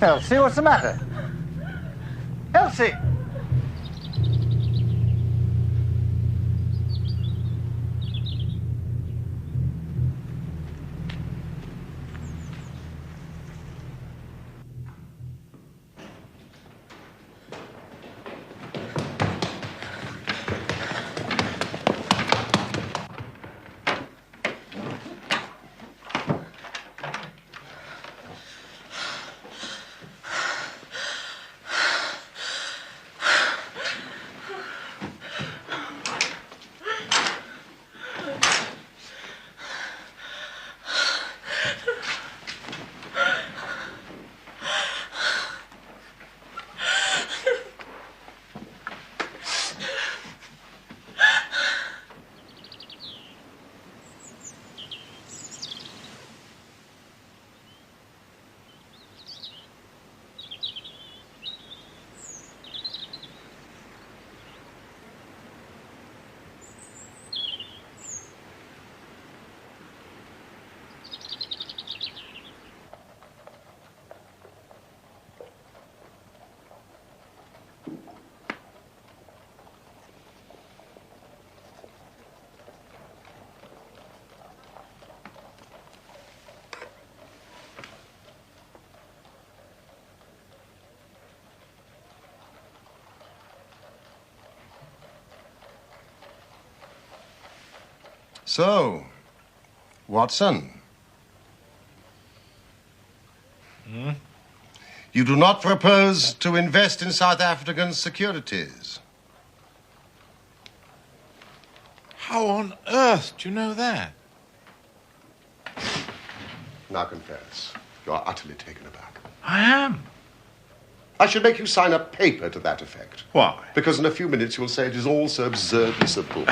Elsie, what's the matter? Elsie! So, Watson. You do not propose to invest in South African securities? How on earth do you know that? Now confess, you are utterly taken aback. I am. I should make you sign a paper to that effect. Why? Because in a few minutes you'll say it is all so absurdly simple.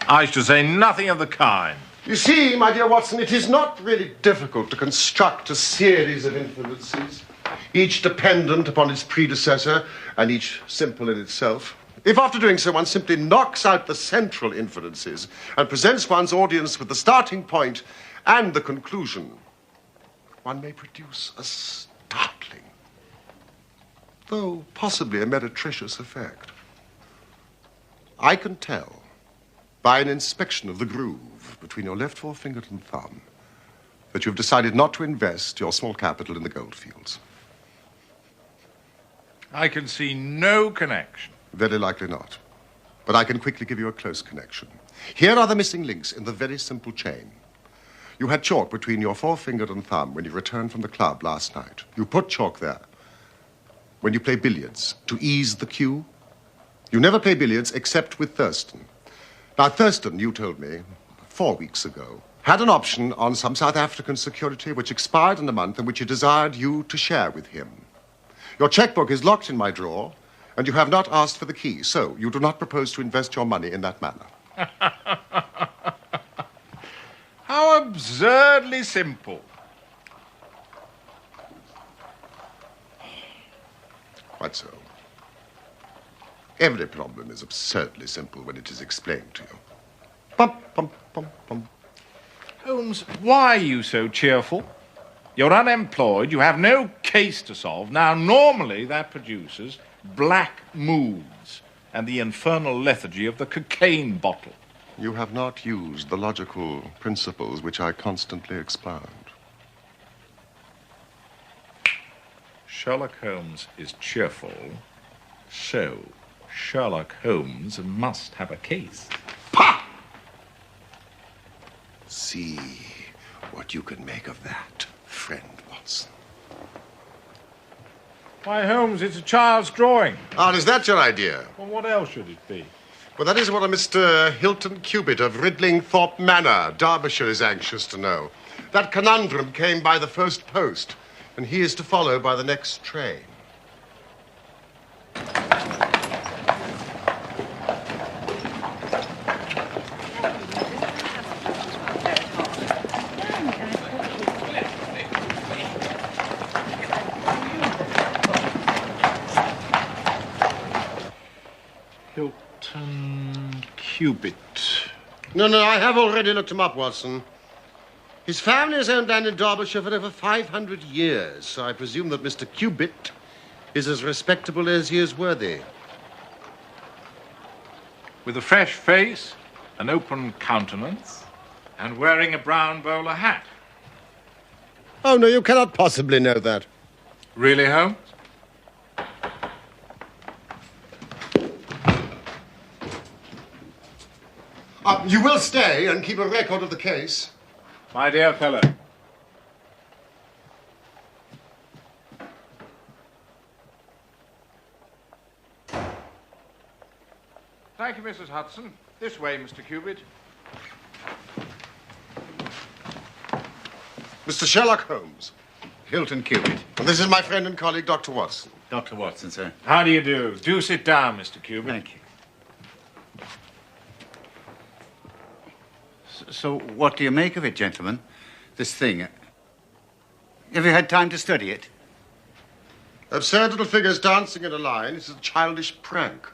I should say nothing of the kind. You see, my dear Watson, it is not really difficult to construct a series of inferences, each dependent upon its predecessor and each simple in itself. If after doing so one simply knocks out the central inferences and presents one's audience with the starting point and the conclusion, one may produce a startling, though possibly a meretricious effect. I can tell by an inspection of the groove between your left forefinger and thumb that you've decided not to invest your small capital in the goldfields. I can see no connection. Very likely not. But I can quickly give you a close connection. Here are the missing links in the very simple chain. You had chalk between your forefinger and thumb when you returned from the club last night. You put chalk there when you play billiards to ease the cue. You never play billiards except with Thurston. Now, Thurston, you told me 4 weeks ago, had an option on some South African security which expired in a month and which he desired you to share with him. Your checkbook is locked in my drawer, and you have not asked for the key, so you do not propose to invest your money in that manner. How absurdly simple. Quite so. Every problem is absurdly simple when it is explained to you. Pum, pum, pum, pum. Holmes, why are you so cheerful? You're unemployed, you have no case to solve. Now, normally that produces black moods and the infernal lethargy of the cocaine bottle. You have not used the logical principles which I constantly expound. Sherlock Holmes is cheerful, so Sherlock Holmes must have a case. Pah! See what you can make of that, friend Watson. Why, Holmes, it's a child's drawing. Ah, is that your idea? Well, what else should it be? Well, that is what a Mr. Hilton Cubitt of Ridlingthorpe Manor, Derbyshire, is anxious to know. That conundrum came by the first post, and he is to follow by the next train. Hilton Cubitt. No, I have already looked him up, Watson. His family has owned land in Derbyshire for over 500 years, so I presume that Mr. Cubitt is as respectable as he is worthy. With a fresh face, an open countenance, and wearing a brown bowler hat. Oh, no, you cannot possibly know that. Really, Holmes? You will stay and keep a record of the case. My dear fellow. Thank you, Mrs. Hudson. This way, Mr. Cubitt. Mr. Sherlock Holmes. Hilton Cubitt. And this is my friend and colleague, Dr. Watson. Dr. Watson, sir. How do you do? Do sit down, Mr. Cubitt. Thank you. So what do you make of it, gentlemen? This thing. Have you had time to study it? Absurd little figures dancing in a line is a childish prank.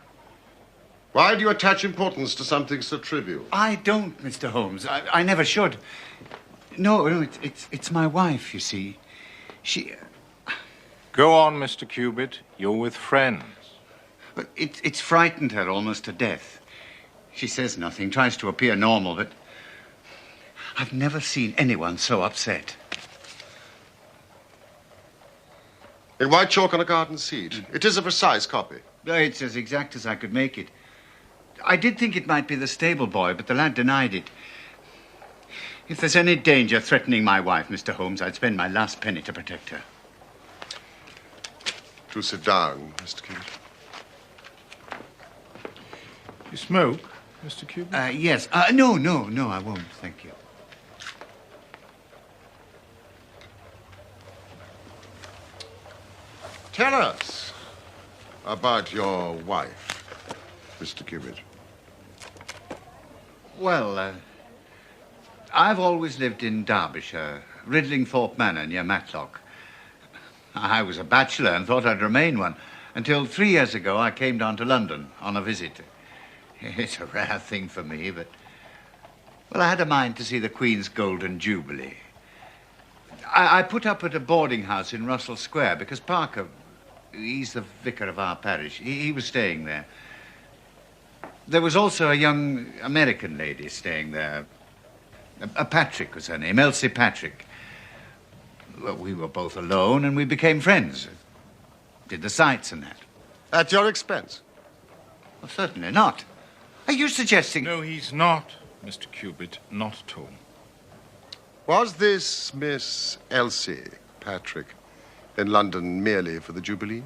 Why do you attach importance to something so trivial? I don't, Mr. Holmes. I never should. No, it's my wife, you see. She... Go on, Mr. Cubitt. You're with friends. But it's frightened her almost to death. She says nothing, tries to appear normal, but I've never seen anyone so upset. In white chalk on a garden seat. It is a precise copy. It's as exact as I could make it. I did think it might be the stable boy, but the lad denied it. If there's any danger threatening my wife, Mr. Holmes, I'd spend my last penny to protect her. Do sit down, Mr. Cubitt. You smoke, Mr. Cubitt? Yes. No, I won't, thank you. Tell us about your wife, Mr. Cubitt. Well, I've always lived in Derbyshire, Ridlingthorpe Manor near Matlock. I was a bachelor and thought I'd remain one until 3 years ago I came down to London on a visit. It's a rare thing for me, but... Well, I had a mind to see the Queen's Golden Jubilee. I put up at a boarding house in Russell Square because Parker, he's the vicar of our parish, he was staying there. There was also a young American lady staying there. Patrick was her name, Elsie Patrick. Well, we were both alone and we became friends. Did the sights and that. At your expense? Well, certainly not. Are you suggesting... No, he's not, Mr. Cubitt. Not at all. Was this Miss Elsie Patrick in London merely for the Jubilee?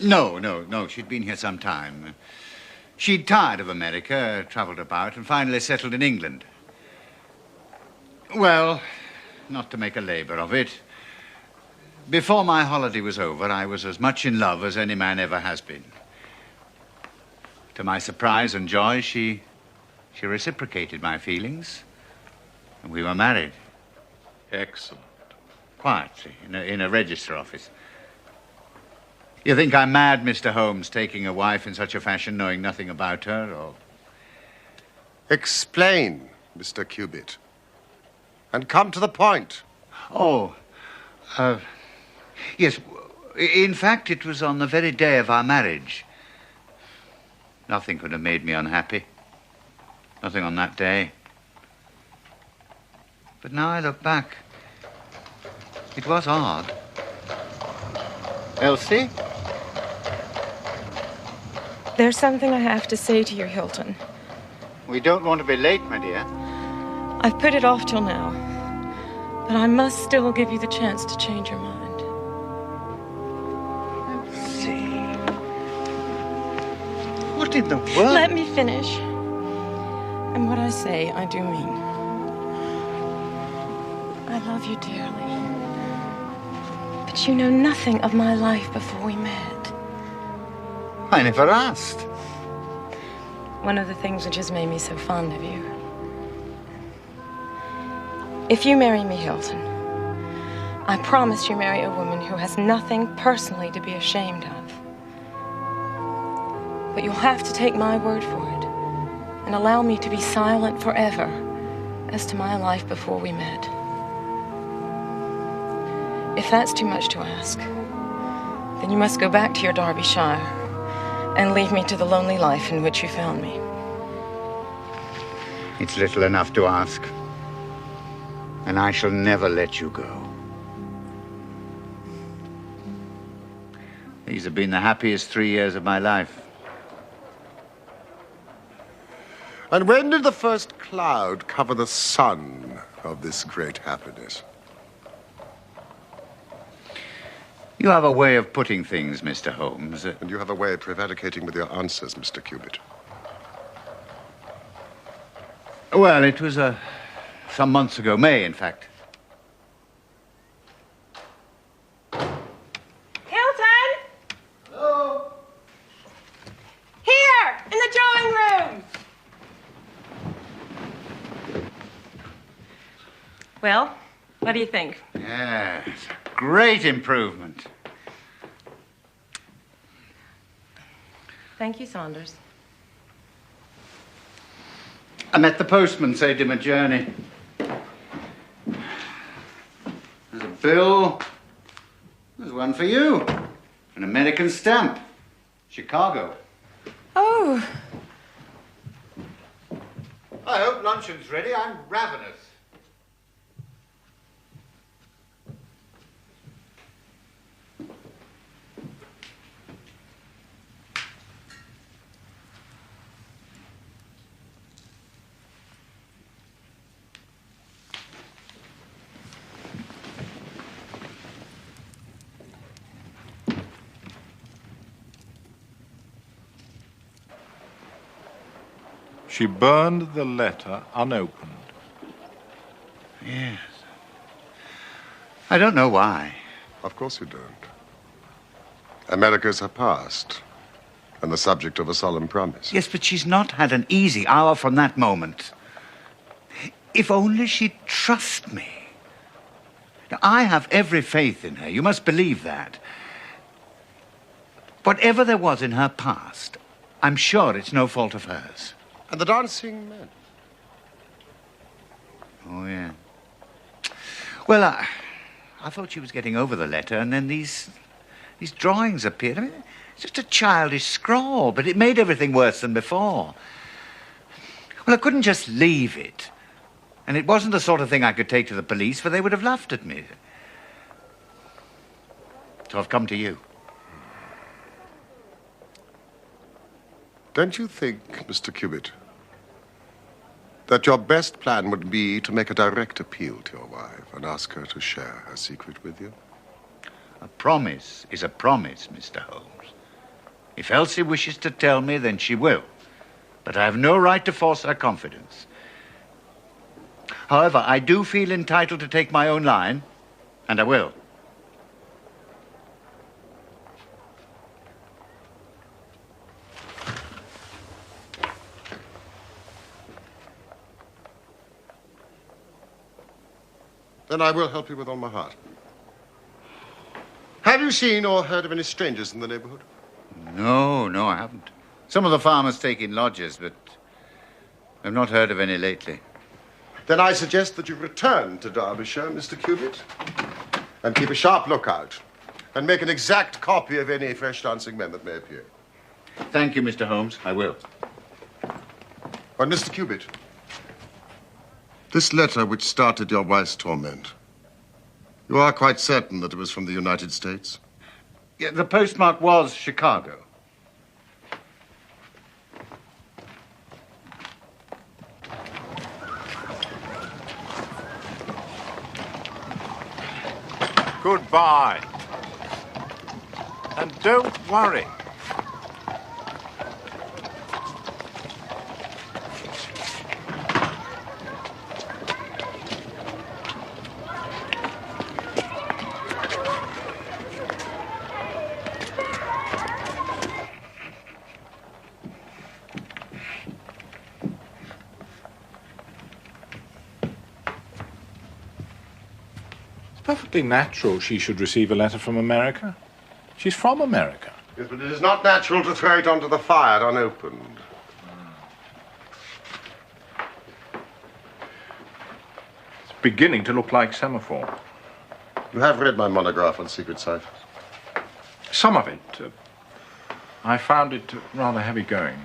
No. She'd been here some time. She'd tired of America, traveled about, and finally settled in England. Well, not to make a labor of it, before my holiday was over, I was as much in love as any man ever has been. To my surprise and joy, she reciprocated my feelings, and we were married. Excellent. Quietly, in a register office. You think I'm mad, Mr. Holmes, taking a wife in such a fashion, knowing nothing about her, or... Explain, Mr. Cubitt. And come to the point. Oh, yes. In fact, it was on the very day of our marriage. Nothing could have made me unhappy. Nothing on that day. But now I look back, it was odd. Elsie? There's something I have to say to you, Hilton. We don't want to be late, my dear. I've put it off till now, but I must still give you the chance to change your mind. Elsie. What in the world? Let me finish. And what I say, I do mean. I love you dearly. But you know nothing of my life before we met. I never asked. One of the things which has made me so fond of you. If you marry me, Hilton, I promise you marry a woman who has nothing personally to be ashamed of. But you'll have to take my word for it and allow me to be silent forever as to my life before we met. If that's too much to ask, then you must go back to your Derbyshire and leave me to the lonely life in which you found me. It's little enough to ask, and I shall never let you go. These have been the happiest 3 years of my life. And when did the first cloud cover the sun of this great happiness? You have a way of putting things, Mr. Holmes. And you have a way of prevaricating with your answers, Mr. Cubitt. Well, it was some months ago, May, in fact. Hilton! Hello? Here, in the drawing room. Well, what do you think? Yes, great improvement. Thank you, Saunders. I met the postman, saved him a journey. There's a bill. There's one for you. An American stamp. Chicago. Oh, I hope luncheon's ready. I'm ravenous. She burned the letter unopened. Yes. I don't know why. Of course you don't. America's her past, and the subject of a solemn promise. Yes, but she's not had an easy hour from that moment. If only she'd trust me. Now, I have every faith in her. You must believe that. Whatever there was in her past, I'm sure it's no fault of hers. And the dancing men. Oh, yeah. Well, I thought she was getting over the letter, and then these drawings appeared. I mean, it's just a childish scrawl, but it made everything worse than before. Well, I couldn't just leave it. And it wasn't the sort of thing I could take to the police, for they would have laughed at me. So I've come to you. Don't you think, Mr. Cubitt, that your best plan would be to make a direct appeal to your wife and ask her to share her secret with you? A promise is a promise, Mr. Holmes. If Elsie wishes to tell me, then she will. But I have no right to force her confidence. However, I do feel entitled to take my own line, and I will. Then I will help you with all my heart. Have you seen or heard of any strangers in the neighborhood? No, I haven't. Some of the farmers take in lodgers, but I've not heard of any lately. Then I suggest that you return to Derbyshire, Mr. Cubitt, and keep a sharp lookout, and make an exact copy of any fresh dancing men that may appear. Thank you, Mr. Holmes. I will. And Mr. Cubitt, this letter which started your wife's torment, you are quite certain that it was from the United States? Yeah, the postmark was Chicago. Goodbye. And don't worry. Perfectly natural she should receive a letter from America. She's from America. Yes, but it is not natural to throw it onto the fire unopened. beginning to look like semaphore. You have read my monograph on secret ciphers? Some of it. I found it rather heavy going.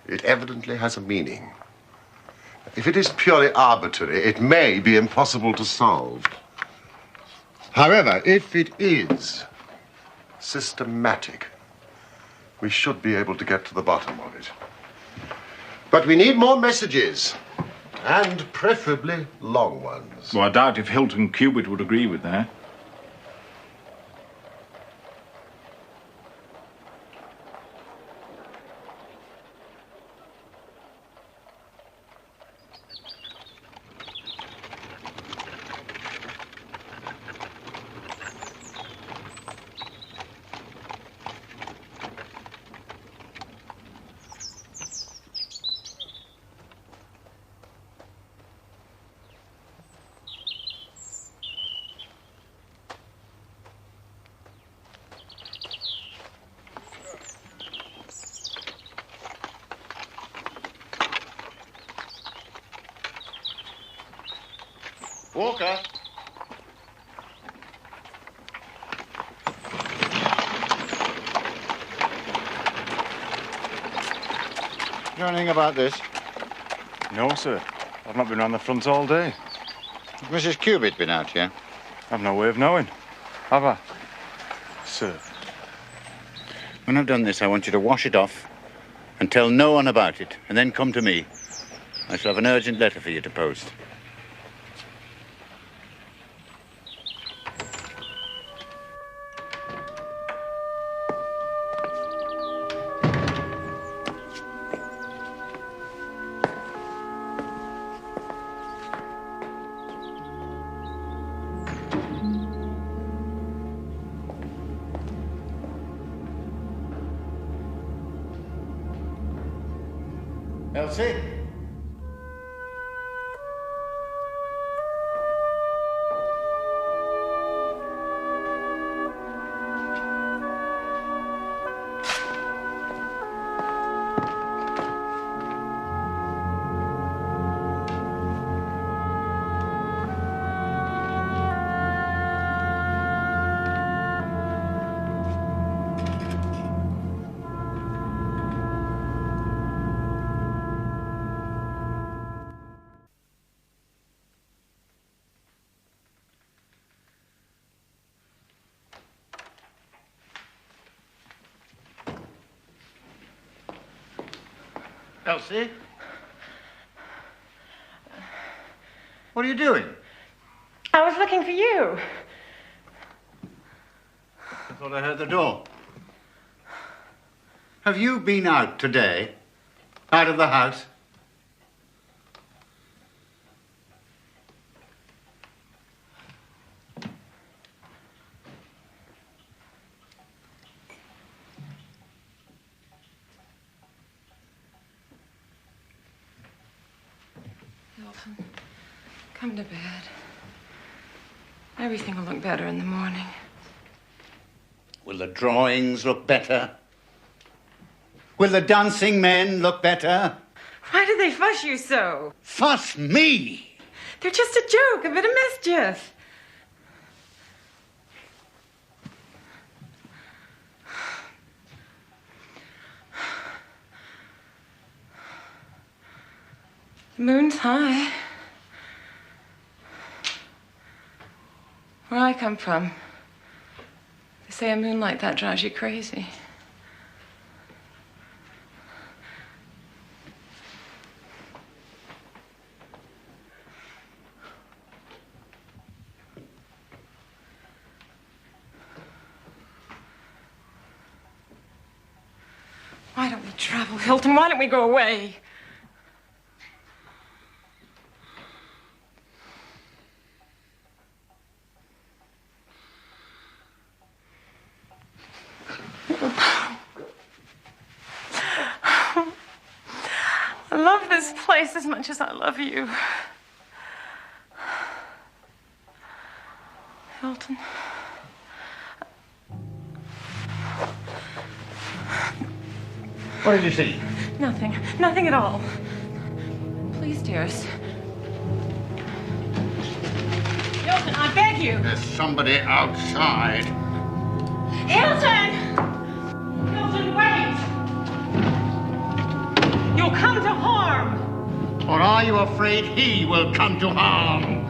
It evidently has a meaning. If it is purely arbitrary, it may be impossible to solve. However, if it is systematic, we should be able to get to the bottom of it. But we need more messages, and preferably long ones. Well, I doubt if Hilton Cubitt would agree with that. Walker. You know anything about this? No, sir. I've not been round the front all day. Has Mrs. Cubitt been out here? I've no way of knowing. Have I? Sir. When I've done this, I want you to wash it off and tell no one about it, and then come to me. I shall have an urgent letter for you to post. Elsie? Elsie? What are you doing? I was looking for you. I thought I heard the door. Have you been out today? Out of the house? Hilton, come to bed. Everything will look better in the morning. Will the drawings look better? Will the dancing men look better? Why do they fuss you so? Fuss me! They're just a joke, a bit of mischief. The moon's high. Where I come from, they say a moon like that drives you crazy. Why don't we travel, Hilton? Why don't we go away? I love this place as much as I love you. Hilton. What did you see? Nothing. Nothing at all. Please, dearest. Watson, I beg you. There's somebody outside. Hilton! Hilton, wait! You'll come to harm. Or are you afraid he will come to harm?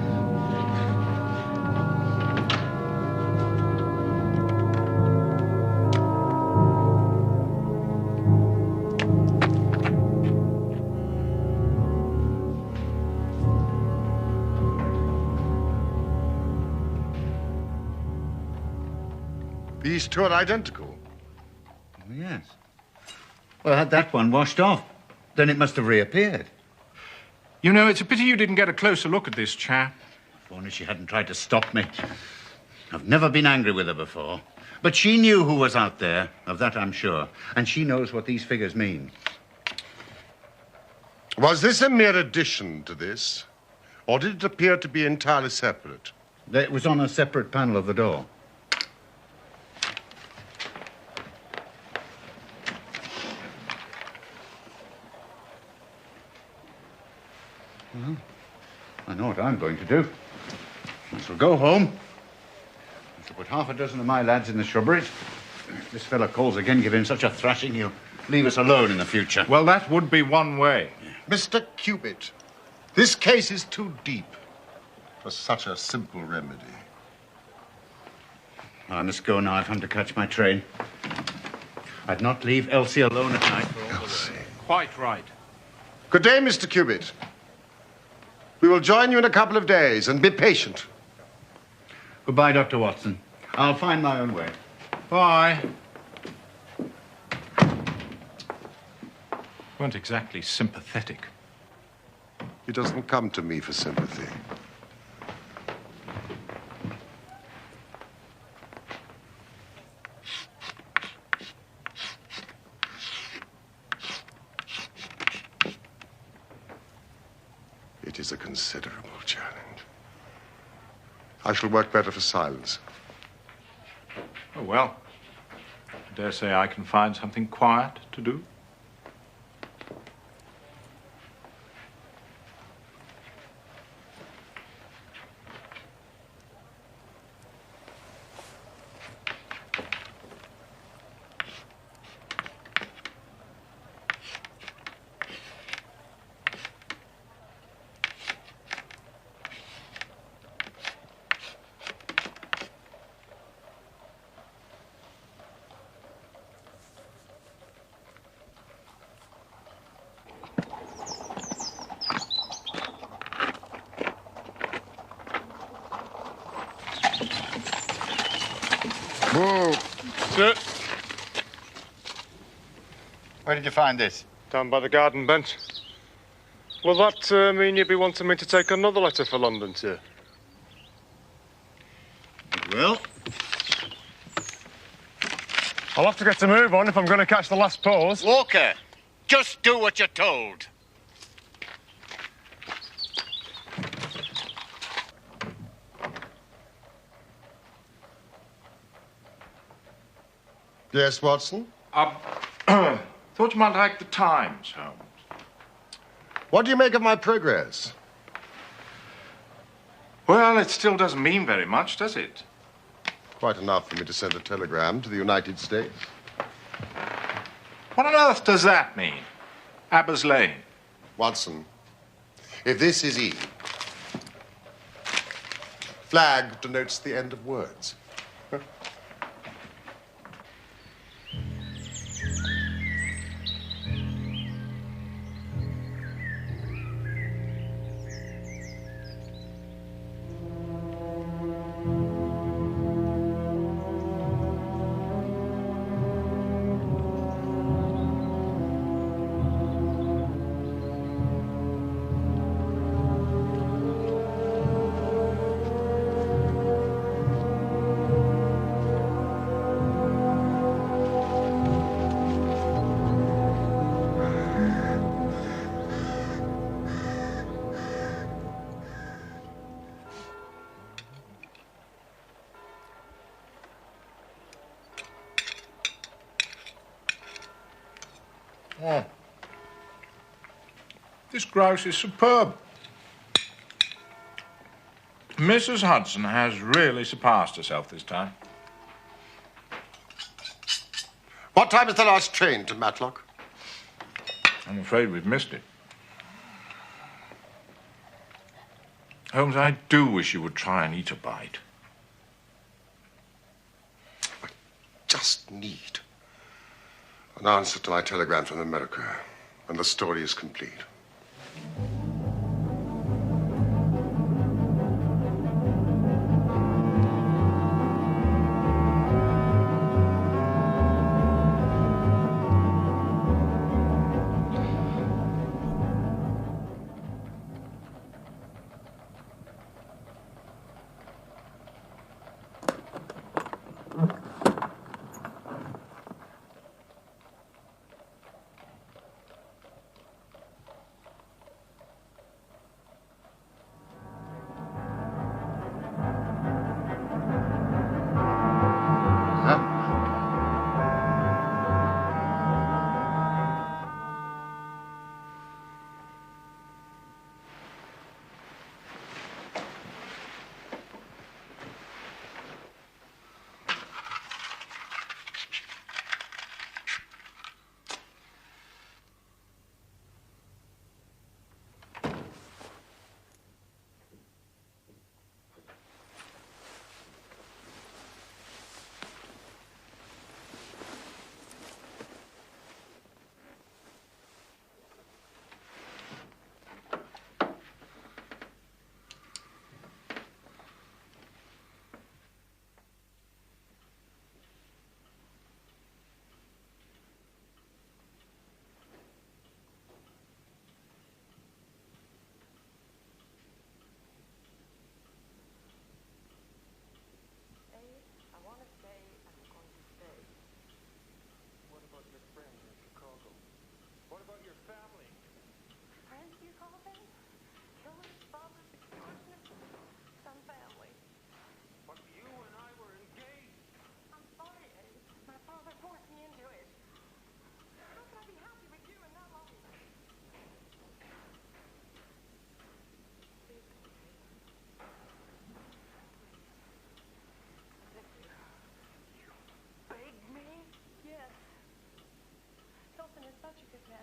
These two are identical. Oh, yes. Well, had that one washed off, then it must have reappeared. You know, it's a pity you didn't get a closer look at this chap. If only she hadn't tried to stop me. I've never been angry with her before. But she knew who was out there, of that I'm sure. And she knows what these figures mean. Was this a mere addition to this? Or did it appear to be entirely separate? It was on a separate panel of the door. Well, I know what I'm going to do. I shall go home. I shall put half a dozen of my lads in the shrubberies. If this fella calls again, give him such a thrashing, he'll leave us alone in the future. Well, that would be one way. Mr. Cubitt, this case is too deep for such a simple remedy. I must go now. I've come to catch my train. I'd not leave Elsie alone at night for all the way. Quite right. Good day, Mr. Cubitt. We will join you in a couple of days, and be patient. Goodbye, Dr. Watson. I'll find my own way. Bye. Weren't exactly sympathetic. He doesn't come to me for sympathy. It is a considerable challenge. I shall work better for silence. Oh, well. I dare say I can find something quiet to do. Whoa. Sir, Where did you find this? down by the garden bench. Will that mean you'd be wanting me to take another letter for London, sir? It will. I'll have to get a move on if I'm going to catch the last pause. Walker, just do what you're told. Yes, Watson? Thought you might like the Times, Holmes. What do you make of my progress? Well, it still doesn't mean very much, does it? Quite enough for me to send a telegram to the United States. What on earth does that mean? Abbas Lane. Watson, if this is E, flag denotes the end of words. Oh. This grouse is superb. Mrs. Hudson has really surpassed herself this time. What time is the last train to Matlock? I'm afraid we've missed it. Holmes, I do wish you would try and eat a bite. I just need an answer to my telegram from America, and the story is complete.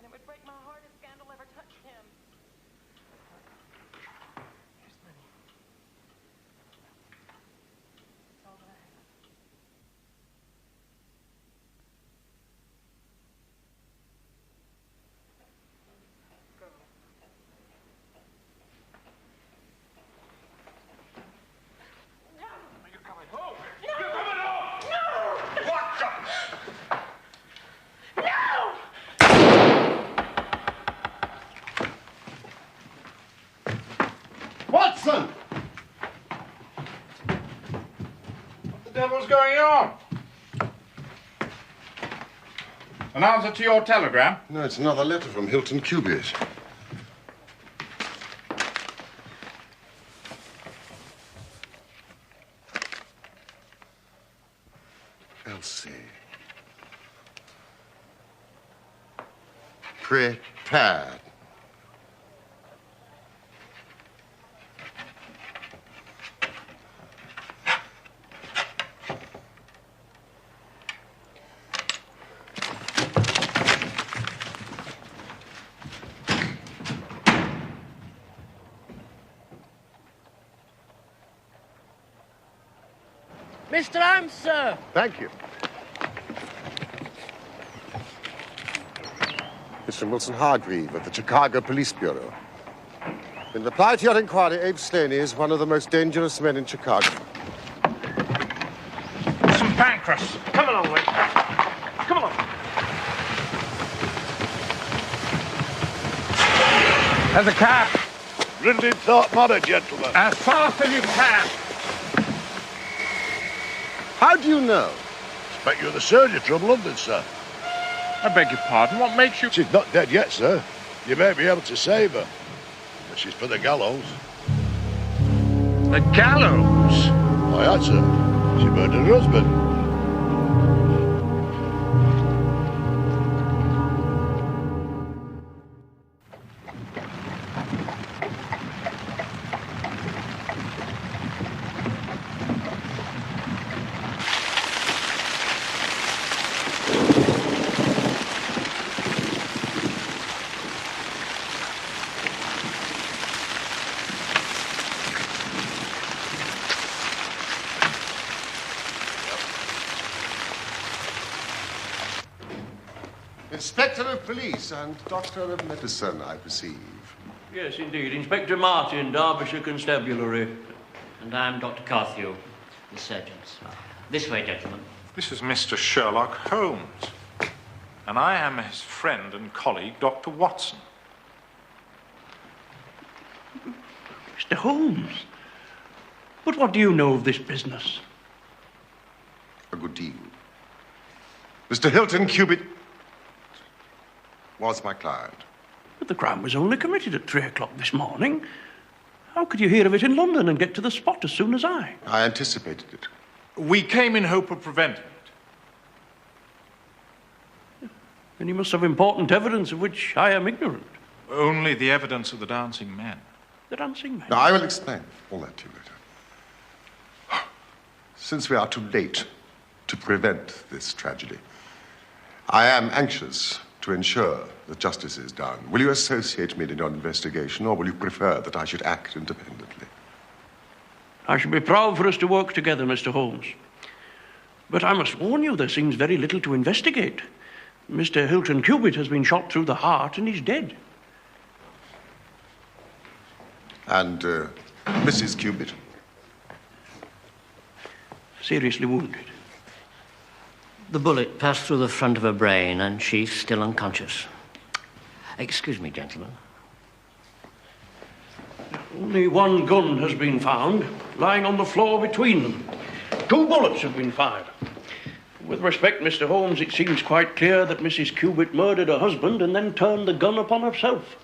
It would break my heart if scandal ever touched him. Here's money. It's all that I have. Go. No! You're coming home! No! You're coming home! No! What the... Watson! What the devil's going on? An answer to your telegram? No, it's another letter from Hilton Cubitt. Elsie. Prepared. Mr. Holmes, sir. Thank you. It's from Wilson Hargreave of the Chicago Police Bureau. In reply to your inquiry, Abe Slaney is one of the most dangerous men in Chicago. Some pancreas. Come along, Wade. Come along. There's a cab. Ridley Thorpe Manor, gentlemen. As fast as you can. How do you know? Expect you're the surgeon from London, sir. I beg your pardon. What makes you... She's not dead yet, sir. You may be able to save her. But she's for the gallows. The gallows? Why, that's her. She murdered her husband. Inspector of Police and Doctor of Medicine, I perceive. Yes, indeed. Inspector Martin, Derbyshire Constabulary. And I'm Dr. Carthew, the surgeons. This way, gentlemen. This is Mr. Sherlock Holmes. And I am his friend and colleague, Dr. Watson. Mr. Holmes? But what do you know of this business? A good deal. Mr. Hilton Cubitt was my client. But the crime was only committed at 3 o'clock this morning. How could you hear of it in London and get to the spot as soon as I? I anticipated it. We came in hope of preventing it. Then you must have important evidence of which I am ignorant. Only the evidence of the dancing men. The dancing men? Now, I will explain all that to you later. Since we are too late to prevent this tragedy, I am anxious to ensure that justice is done. Will you associate me in your investigation, or will you prefer that I should act independently? I should be proud for us to work together, Mr. Holmes. But I must warn you, there seems very little to investigate. Mr. Hilton Cubitt has been shot through the heart and is dead. And Mrs. Cubitt? Seriously wounded. The bullet passed through the front of her brain, and she's still unconscious. Excuse me, gentlemen. Only one gun has been found, lying on the floor between them. 2 bullets have been fired. With respect, Mr. Holmes, it seems quite clear that Mrs. Cubitt murdered her husband and then turned the gun upon herself.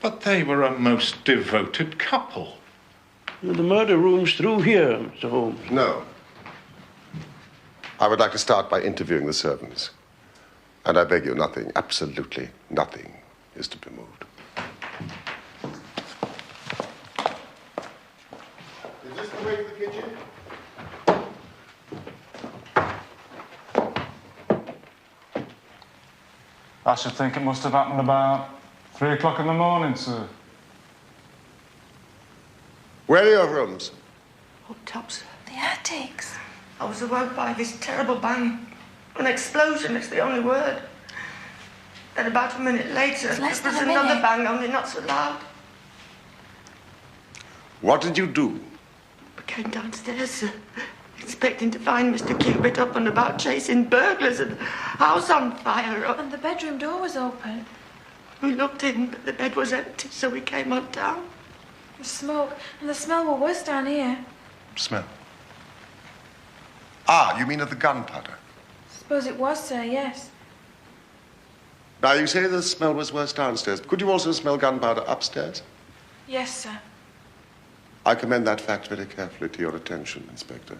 But they were a most devoted couple. The murder room's through here, Mr. Holmes. No. I would like to start by interviewing the servants. And I beg you, nothing, absolutely nothing, is to be moved. Is this the way to the kitchen? I should think it must have happened about 3 o'clock in the morning, sir. Where are your rooms? Up top, sir. The attics. I was awoke by this terrible bang. An explosion is the only word. Then about a minute later, there was another bang, only not so loud. What did you do? I came downstairs, sir, expecting to find Mr. Cubitt up and about chasing burglars and the house on fire. And the bedroom door was open. We looked in, but the bed was empty, so we came on down. The smoke and the smell were worse down here. Smell? Ah, you mean of the gunpowder? Suppose it was, sir, yes. Now, you say the smell was worse downstairs. Could you also smell gunpowder upstairs? Yes, sir. I commend that fact very carefully to your attention, Inspector.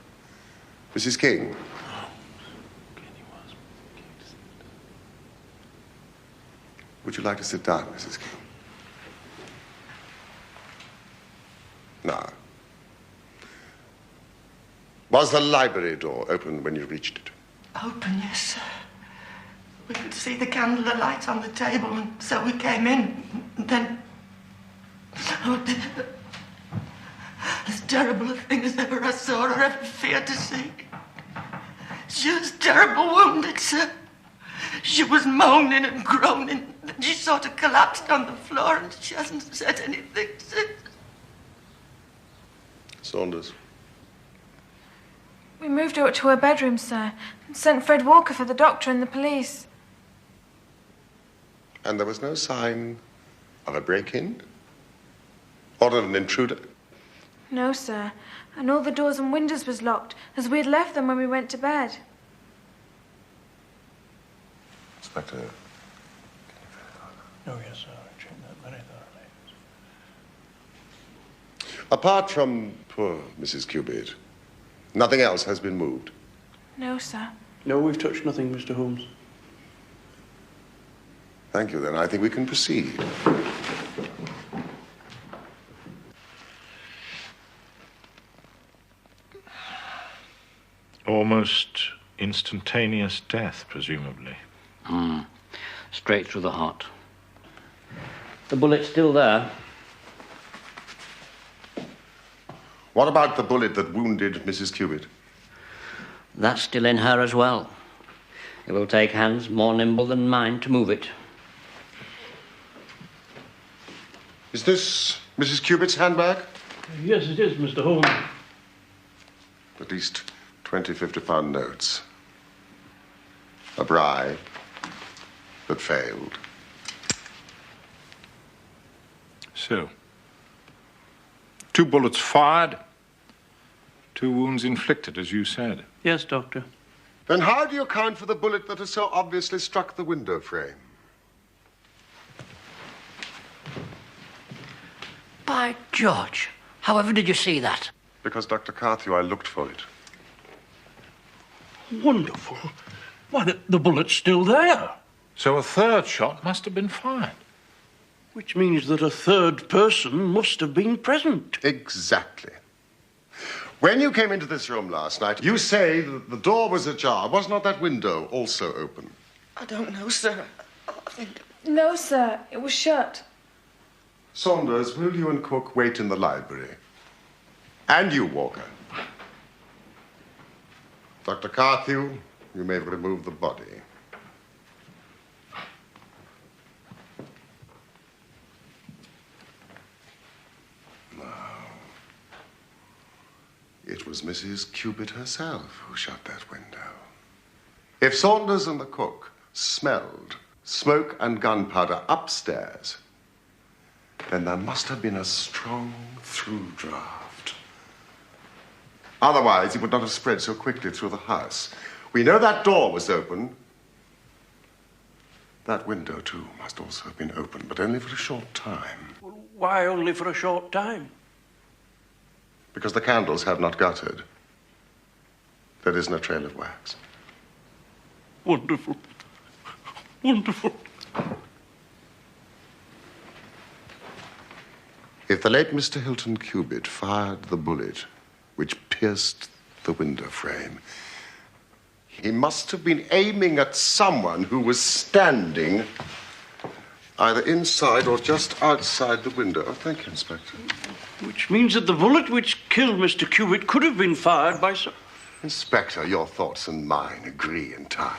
Mrs. King. Would you like to sit down, Mrs. King? Now, was the library door open when you reached it? Open, yes, sir. We could see the candle alight on the table, and so we came in. And then... Oh, as terrible a thing as ever I saw or ever feared to see. She was terribly wounded, sir. She was moaning and groaning. Then she sort of collapsed on the floor, and she hasn't said anything since. Saunders. We moved her up to her bedroom, sir, and sent Fred Walker for the doctor and the police. And there was no sign of a break-in? Or of an intruder? No, sir. And all the doors and windows was locked, as we had left them when we went to bed. Inspector. Oh, yes, sir. I checked that very thoroughly. Apart from poor Mrs. Cubitt, nothing else has been moved? No, sir. No, we've touched nothing, Mr. Holmes. Thank you, then. I think we can proceed. Almost instantaneous death, presumably. Straight through the heart. The bullet's still there. What about the bullet that wounded Mrs. Cubitt? That's still in her as well. It will take hands more nimble than mine to move it. Is this Mrs. Cubitt's handbag? Yes, it is, Mr. Holmes. At least 20 £50 notes. A bribe that failed. So, 2 bullets fired, 2 wounds inflicted, as you said. Yes, Doctor. Then how do you account for the bullet that has so obviously struck the window frame? By George, however did you see that? Because, Dr. Carthew, I looked for it. Wonderful. Why, the bullet's still there. So a 3rd shot must have been fired. Which means that a 3rd person must have been present. Exactly. When you came into this room last night, you say that the door was ajar. Was not that window also open? I don't know, sir. I think... No, sir. It was shut. Saunders, will you and Cook wait in the library? And you, Walker. Dr. Carthew, you may remove the body. It was Mrs. Cubitt herself who shut that window. If Saunders and the cook smelled smoke and gunpowder upstairs, then there must have been a strong through draft. Otherwise, it would not have spread so quickly through the house. We know that door was open. That window, too, must also have been open, but only for a short time. Well, why only for a short time? Because the candles have not guttered. There is no trail of wax. Wonderful. Wonderful. If the late Mr. Hilton Cubitt fired the bullet which pierced the window frame, he must have been aiming at someone who was standing either inside or just outside the window. Oh, thank you, Inspector. Which means that the bullet which killed Mr. Cubitt could have been fired by some... Inspector, your thoughts and mine agree entirely.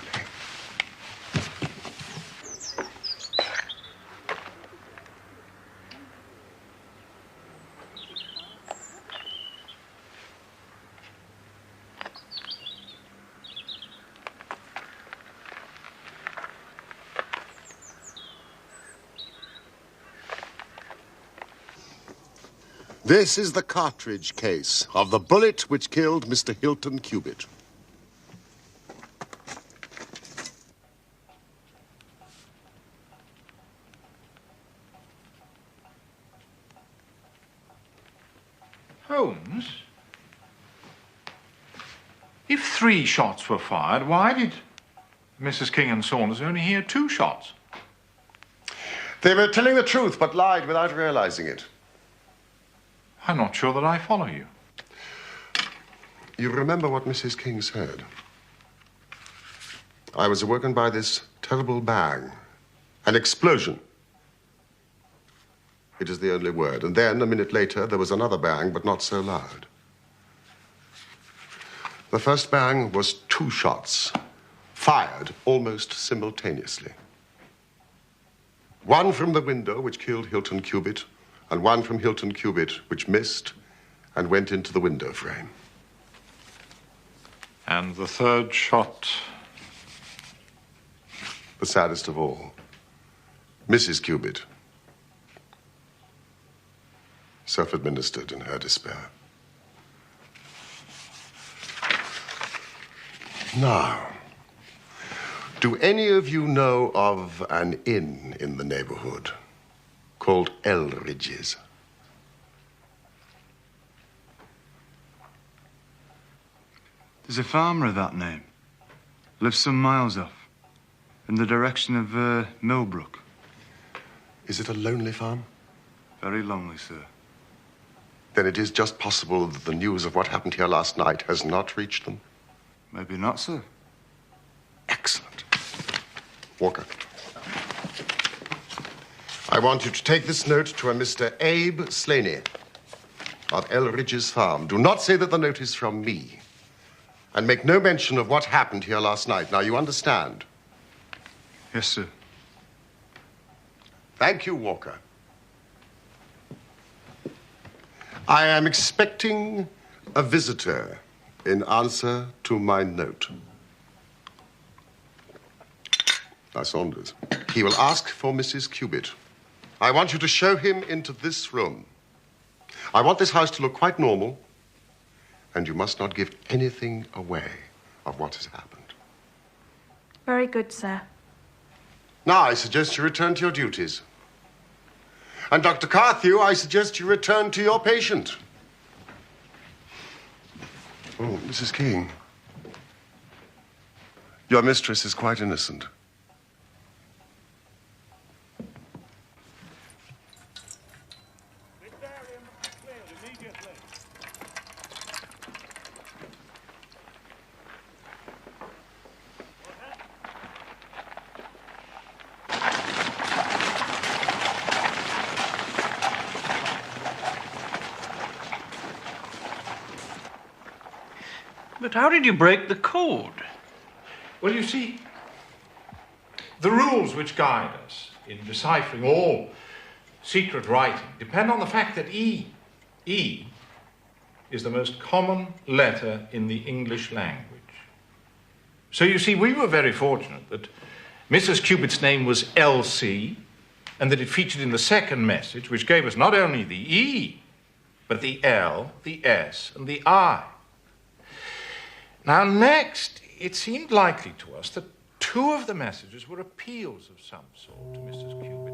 This is the cartridge case of the bullet which killed Mr. Hilton Cubitt. Holmes? If 3 shots were fired, why did Mrs. King and Saunders only hear 2 shots? They were telling the truth, but lied without realizing it. I'm not sure that I follow you. You remember what Mrs. King said? I was awoken by this terrible bang, an explosion. It is the only word. And then, a minute later, there was another bang, but not so loud. The first bang was 2 shots, fired almost simultaneously. One from the window, which killed Hilton Cubitt, and one from Hilton Cubitt, which missed and went into the window frame. And the 3rd shot? The saddest of all, Mrs. Cubitt, self-administered in her despair. Now, do any of you know of an inn in the neighborhood called Elridge's? There's a farmer of that name. Lives some miles off, in the direction of Millbrook. Is it a lonely farm? Very lonely, sir. Then it is just possible that the news of what happened here last night has not reached them? Maybe not, sir. Excellent. Walker. I want you to take this note to a Mr. Abe Slaney of Elridge's farm. Do not say that the note is from me. And make no mention of what happened here last night. Now, you understand? Yes, sir. Thank you, Walker. I am expecting a visitor in answer to my note. Now, Saunders, he will ask for Mrs. Cubitt. I want you to show him into this room. I want this house to look quite normal, and you must not give anything away of what has happened. Very good, sir. Now, I suggest you return to your duties. And Dr. Carthew, I suggest you return to your patient. Oh, Mrs. King. Your mistress is quite innocent. But how did you break the code? Well, you see, the rules which guide us in deciphering all secret writing depend on the fact that E is the most common letter in the English language. So you see, we were very fortunate that Mrs. Cubitt's name was Elsie, and that it featured in the second message, which gave us not only the E, but the L, the S, and the I. Now, next, it seemed likely to us that two of the messages were appeals of some sort to Mrs. Cubitt.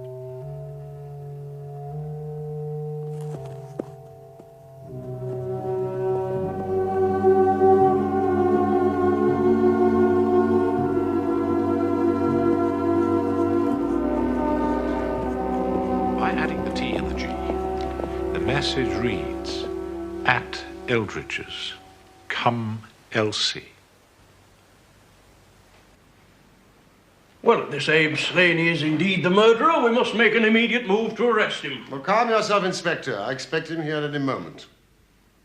By adding the T and the G, the message reads, "At Eldridge's, come Elsie." Well, if this Abe Slaney is indeed the murderer, we must make an immediate move to arrest him. Well, calm yourself, Inspector. I expect him here at any moment.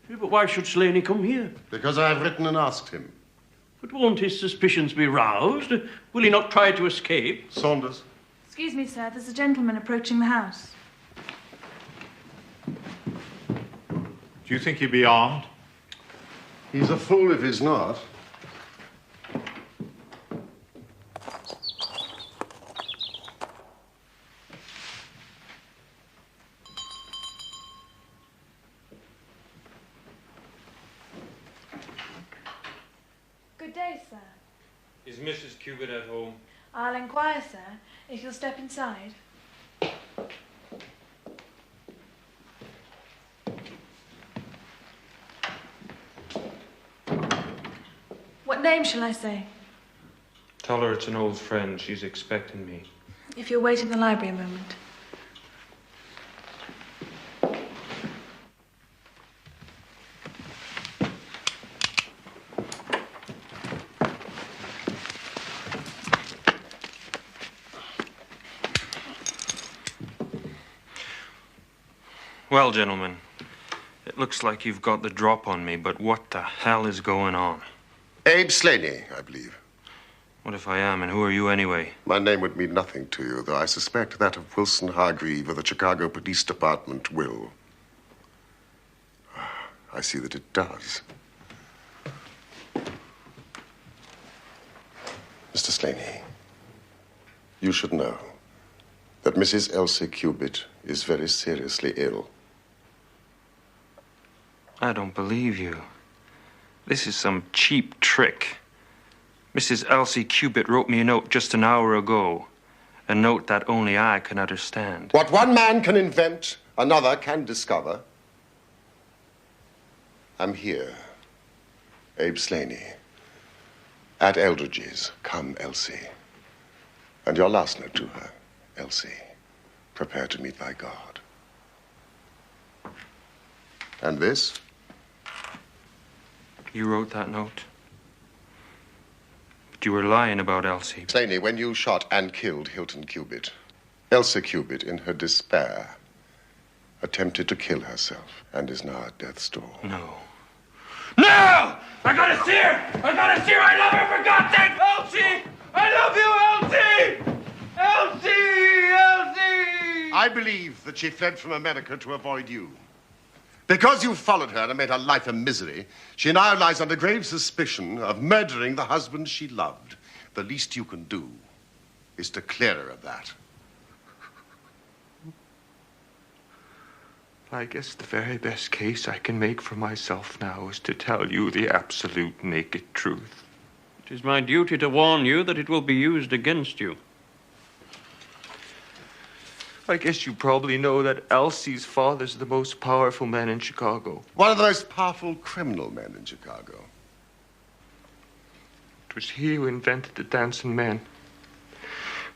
Yeah, but why should Slaney come here? Because I have written and asked him. But won't his suspicions be roused? Will he not try to escape? Saunders. Excuse me, sir. There's a gentleman approaching the house. Do you think he'd be armed? He's a fool if he's not. Good day, sir. Is Mrs. Cubitt at home? I'll inquire, sir, if you'll step inside. What name shall I say? Tell her it's an old friend. She's expecting me. If you'll wait in the library a moment. Well, gentlemen, it looks like you've got the drop on me, but what the hell is going on? Abe Slaney, I believe. What if I am, and who are you anyway? My name would mean nothing to you, though I suspect that of Wilson Hargreave of the Chicago Police Department will. I see that it does. Mr. Slaney, you should know that Mrs. Elsie Cubitt is very seriously ill. I don't believe you. This is some cheap trick. Mrs. Elsie Cubitt wrote me a note just an hour ago. A note that only I can understand. What one man can invent, another can discover. I'm here, Abe Slaney, at Eldridge's. Come, Elsie. And your last note to her, Elsie. Prepare to meet thy God. And this? You wrote that note? But you were lying about Elsie. Slaney, when you shot and killed Hilton Cubitt, Elsie Cubitt, in her despair, attempted to kill herself and is now at death's door. No. No! I gotta see her! I gotta see her! I love her, for God's sake! Elsie! I love you, Elsie! Elsie! Elsie! I believe that she fled from America to avoid you. Because you followed her and made her life a misery, she now lies under grave suspicion of murdering the husband she loved. The least you can do is to clear her of that. I guess the very best case I can make for myself now is to tell you the absolute naked truth. It is my duty to warn you that it will be used against you. I guess you probably know that Elsie's father's the most powerful man in Chicago. One of the most powerful criminal men in Chicago. It was he who invented the dancing men.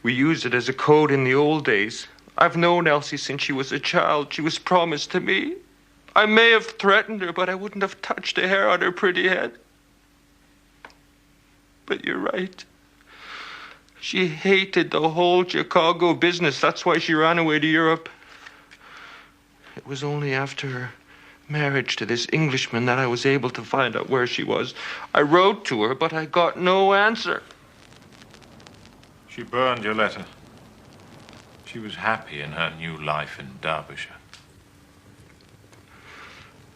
We used it as a code in the old days. I've known Elsie since she was a child. She was promised to me. I may have threatened her, but I wouldn't have touched a hair on her pretty head. But you're right. She hated the whole Chicago business. That's why she ran away to Europe. It was only after her marriage to this Englishman that I was able to find out where she was. I wrote to her, but I got no answer. She burned your letter. She was happy in her new life in Derbyshire.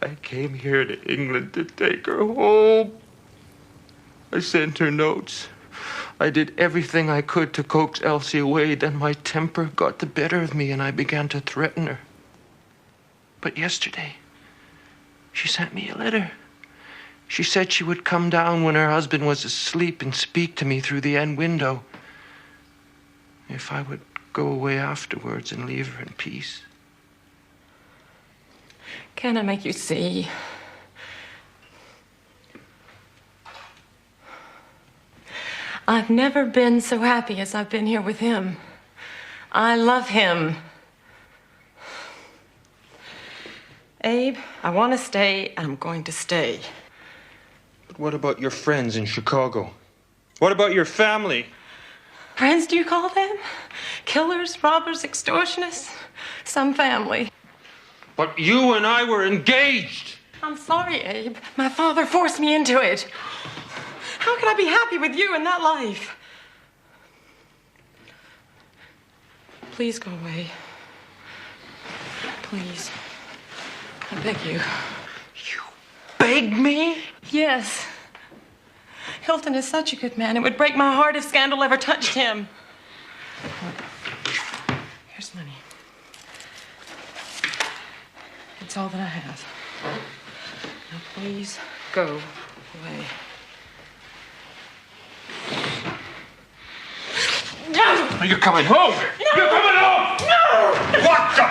I came here to England to take her home. I sent her notes. I did everything I could to coax Elsie away. Then my temper got the better of me and I began to threaten her. But yesterday, she sent me a letter. She said she would come down when her husband was asleep and speak to me through the end window. If I would go away afterwards and leave her in peace. Can I make you see? I've never been so happy as I've been here with him. I love him. Abe, I want to stay, and I'm going to stay. But what about your friends in Chicago? What about your family? Friends, do you call them? Killers, robbers, extortionists? Some family. But you and I were engaged. I'm sorry, Abe. My father forced me into it. How can I be happy with you in that life? Please go away. Please. I beg you. You beg me? Yes. Hilton is such a good man. It would break my heart if scandal ever touched him. Here's money. It's all that I have. Now, please go away. No! Are you coming home? No! You're coming home! No! What the?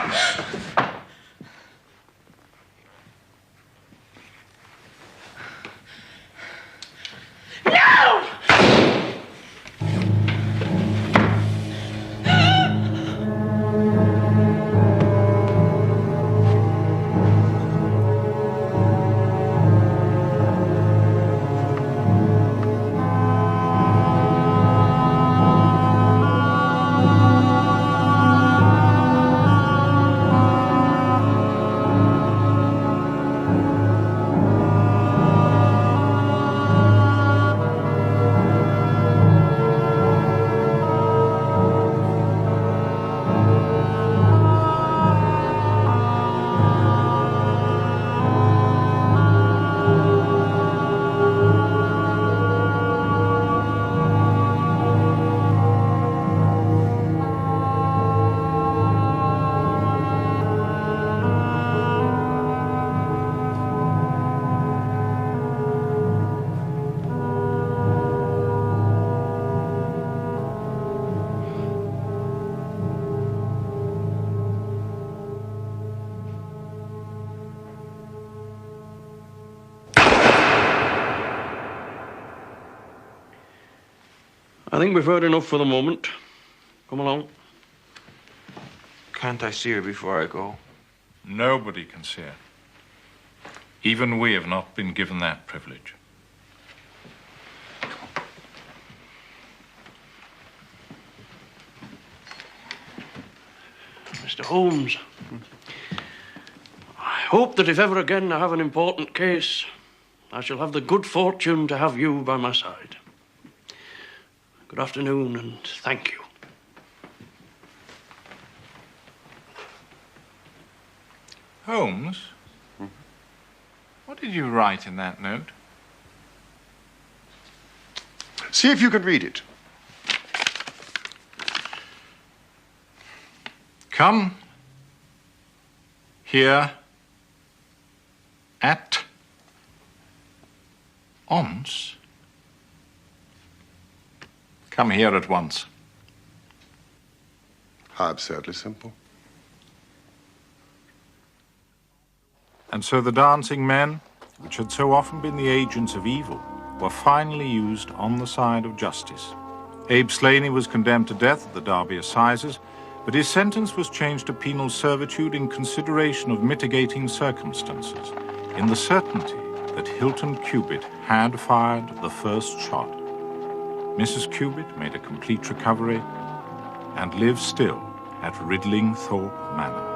No! I think we've heard enough for the moment. Come along. Can't I see her before I go? Nobody can see her. Even we have not been given that privilege. Mr. Holmes, I hope that if ever again I have an important case, I shall have the good fortune to have you by my side. Good afternoon, and thank you. Holmes? What did you write in that note? See if you can read it. Come here at once. Come here at once. How absurdly simple. And so the dancing men, which had so often been the agents of evil, were finally used on the side of justice. Abe Slaney was condemned to death at the Derby Assizes, but his sentence was changed to penal servitude in consideration of mitigating circumstances, in the certainty that Hilton Cubitt had fired the first shot. Mrs. Cubitt made a complete recovery and lives still at Ridlingthorpe Manor.